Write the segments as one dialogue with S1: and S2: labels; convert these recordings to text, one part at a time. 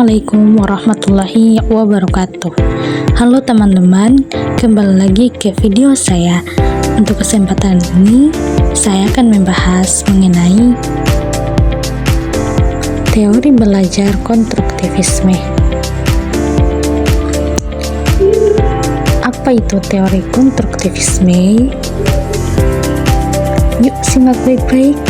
S1: Assalamualaikum warahmatullahi wabarakatuh. Halo teman-teman, kembali lagi ke video saya. Untuk kesempatan ini, saya akan membahas mengenai teori belajar konstruktivisme. Apa itu teori konstruktivisme? Yuk simak baik-baik.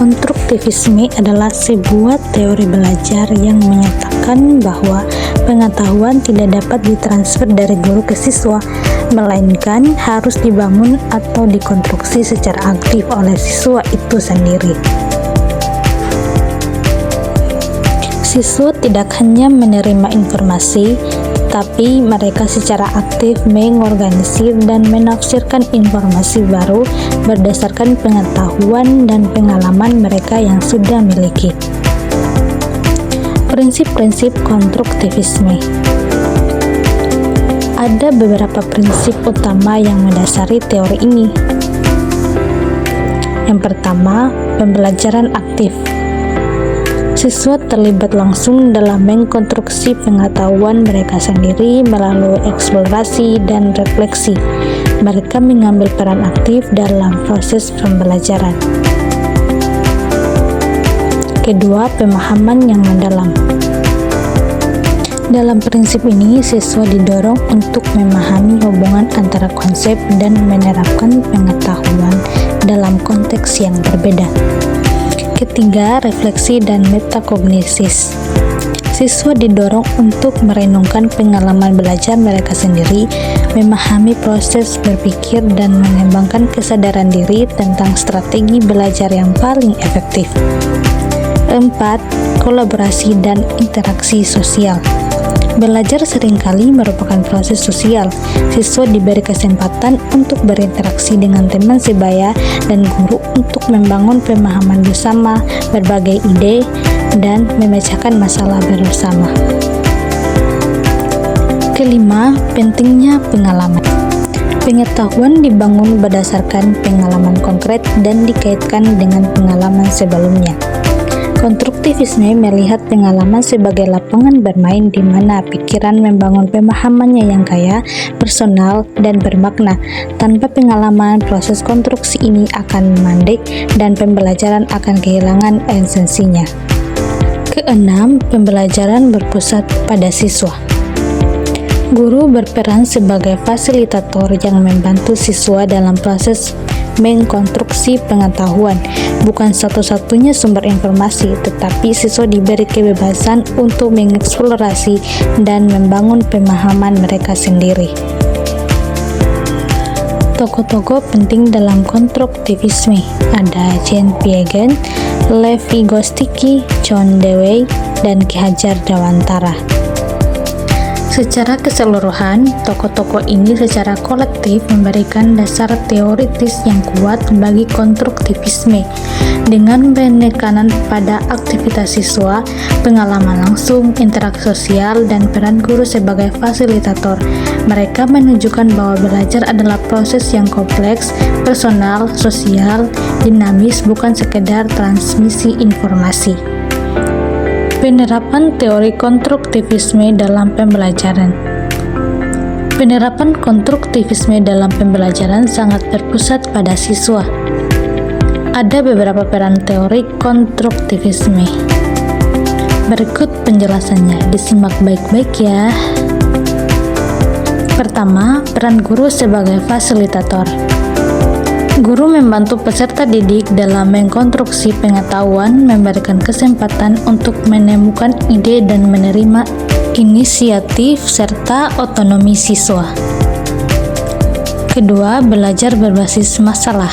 S1: Konstruktivisme adalah sebuah teori belajar yang menyatakan bahwa pengetahuan tidak dapat ditransfer dari guru ke siswa, melainkan harus dibangun atau dikonstruksi secara aktif oleh siswa itu sendiri. Siswa tidak hanya menerima informasi, tapi mereka secara aktif mengorganisir dan menafsirkan informasi baru berdasarkan pengetahuan dan pengalaman mereka yang sudah miliki. Prinsip-prinsip konstruktivisme. Ada beberapa prinsip utama yang mendasari teori ini. Yang pertama, pembelajaran aktif. Siswa terlibat langsung dalam mengkonstruksi pengetahuan mereka sendiri melalui eksplorasi dan refleksi. Mereka mengambil peran aktif dalam proses pembelajaran. Kedua, pemahaman yang mendalam. Dalam prinsip ini, siswa didorong untuk memahami hubungan antara konsep dan menerapkan pengetahuan dalam konteks yang berbeda. Ketiga, refleksi dan metakognisis. Siswa didorong untuk merenungkan pengalaman belajar mereka sendiri, memahami proses berpikir, dan mengembangkan kesadaran diri tentang strategi belajar yang paling efektif. Keempat, kolaborasi dan interaksi sosial. Belajar seringkali merupakan proses sosial. Siswa diberi kesempatan untuk berinteraksi dengan teman sebaya dan guru untuk membangun pemahaman bersama, berbagai ide, dan memecahkan masalah bersama. Kelima, pentingnya pengalaman. Pengetahuan dibangun berdasarkan pengalaman konkret dan dikaitkan dengan pengalaman sebelumnya. Konstruktivisme melihat pengalaman sebagai lapangan bermain di mana pikiran membangun pemahamannya yang kaya, personal, dan bermakna. Tanpa pengalaman, proses konstruksi ini akan mandek dan pembelajaran akan kehilangan esensinya. Keenam, pembelajaran berpusat pada siswa. Guru berperan sebagai fasilitator yang membantu siswa dalam proses mengkonstruksi pengetahuan. Bukan satu-satunya sumber informasi, tetapi siswa diberi kebebasan untuk mengeksplorasi dan membangun pemahaman mereka sendiri. Tokoh-tokoh penting dalam konstruktivisme ada Jean Piaget, Lev Vygotsky, John Dewey, dan Ki Hajar Dewantara. Secara keseluruhan, tokoh-tokoh ini secara kolektif memberikan dasar teoritis yang kuat bagi konstruktivisme. Dengan penekanan pada aktivitas siswa, pengalaman langsung, interaksi sosial, dan peran guru sebagai fasilitator, mereka menunjukkan bahwa belajar adalah proses yang kompleks, personal, sosial, dinamis, bukan sekedar transmisi informasi. Penerapan teori konstruktivisme dalam pembelajaran. Penerapan konstruktivisme dalam pembelajaran sangat berpusat pada siswa. Ada beberapa peran teori konstruktivisme. Berikut penjelasannya, disimak baik-baik ya. Pertama, peran guru sebagai fasilitator. Guru membantu peserta didik dalam mengkonstruksi pengetahuan, memberikan kesempatan untuk menemukan ide dan menerima inisiatif serta otonomi siswa. Kedua, belajar berbasis masalah.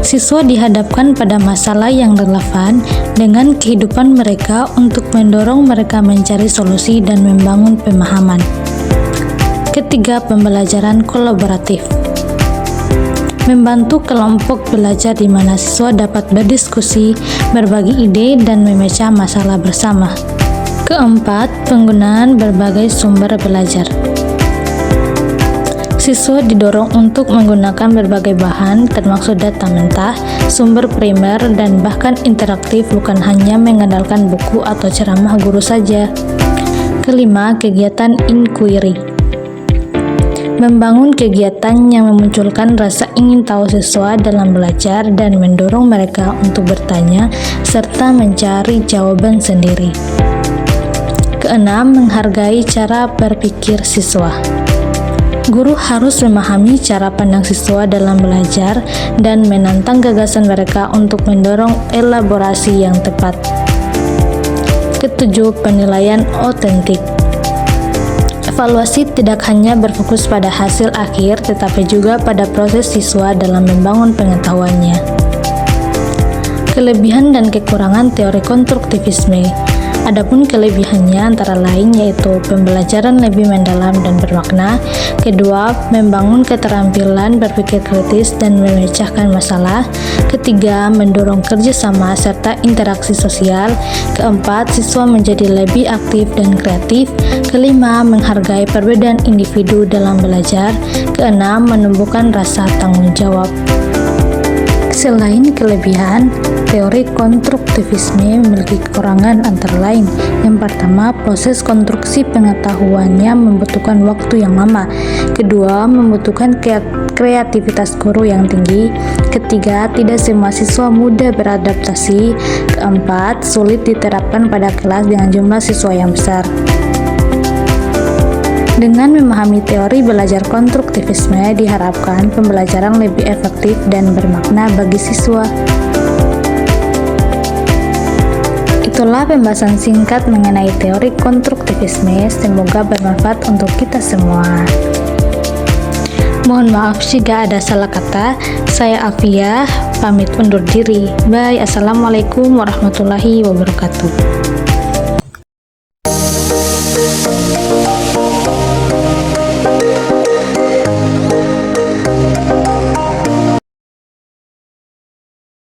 S1: Siswa dihadapkan pada masalah yang relevan dengan kehidupan mereka untuk mendorong mereka mencari solusi dan membangun pemahaman. Ketiga, pembelajaran kolaboratif. Membantu kelompok belajar di mana siswa dapat berdiskusi, berbagi ide, dan memecah masalah bersama. Keempat, penggunaan berbagai sumber belajar. Siswa didorong untuk menggunakan berbagai bahan, termasuk data mentah, sumber primer, dan bahkan interaktif, bukan hanya mengandalkan buku atau ceramah guru saja. Kelima, kegiatan inquiry. Membangun kegiatan yang memunculkan rasa ingin tahu siswa dalam belajar dan mendorong mereka untuk bertanya serta mencari jawaban sendiri. Keenam, menghargai cara berpikir siswa. Guru harus memahami cara pandang siswa dalam belajar dan menantang gagasan mereka untuk mendorong elaborasi yang tepat. Ketujuh, penilaian otentik. Evaluasi tidak hanya berfokus pada hasil akhir, tetapi juga pada proses siswa dalam membangun pengetahuannya. Kelebihan dan kekurangan teori konstruktivisme. Adapun kelebihannya antara lain yaitu pembelajaran lebih mendalam dan bermakna. Kedua, membangun keterampilan berpikir kritis dan memecahkan masalah. Ketiga, mendorong kerjasama serta interaksi sosial. Keempat, siswa menjadi lebih aktif dan kreatif. Kelima, menghargai perbedaan individu dalam belajar. Keenam, menumbuhkan rasa tanggung jawab. Selain kelebihan, teori konstruktivisme memiliki kekurangan antara lain. Yang pertama, proses konstruksi pengetahuannya membutuhkan waktu yang lama. Kedua, membutuhkan kreativitas guru yang tinggi. Ketiga, tidak semua siswa mudah beradaptasi. Keempat, sulit diterapkan pada kelas dengan jumlah siswa yang besar. Dengan memahami teori belajar konstruktivisme, diharapkan pembelajaran lebih efektif dan bermakna bagi siswa. Itulah pembahasan singkat mengenai teori konstruktivisme. Semoga bermanfaat untuk kita semua. Mohon maaf jika ada salah kata. Saya Afia, pamit undur diri. Bye. Assalamualaikum warahmatullahi wabarakatuh.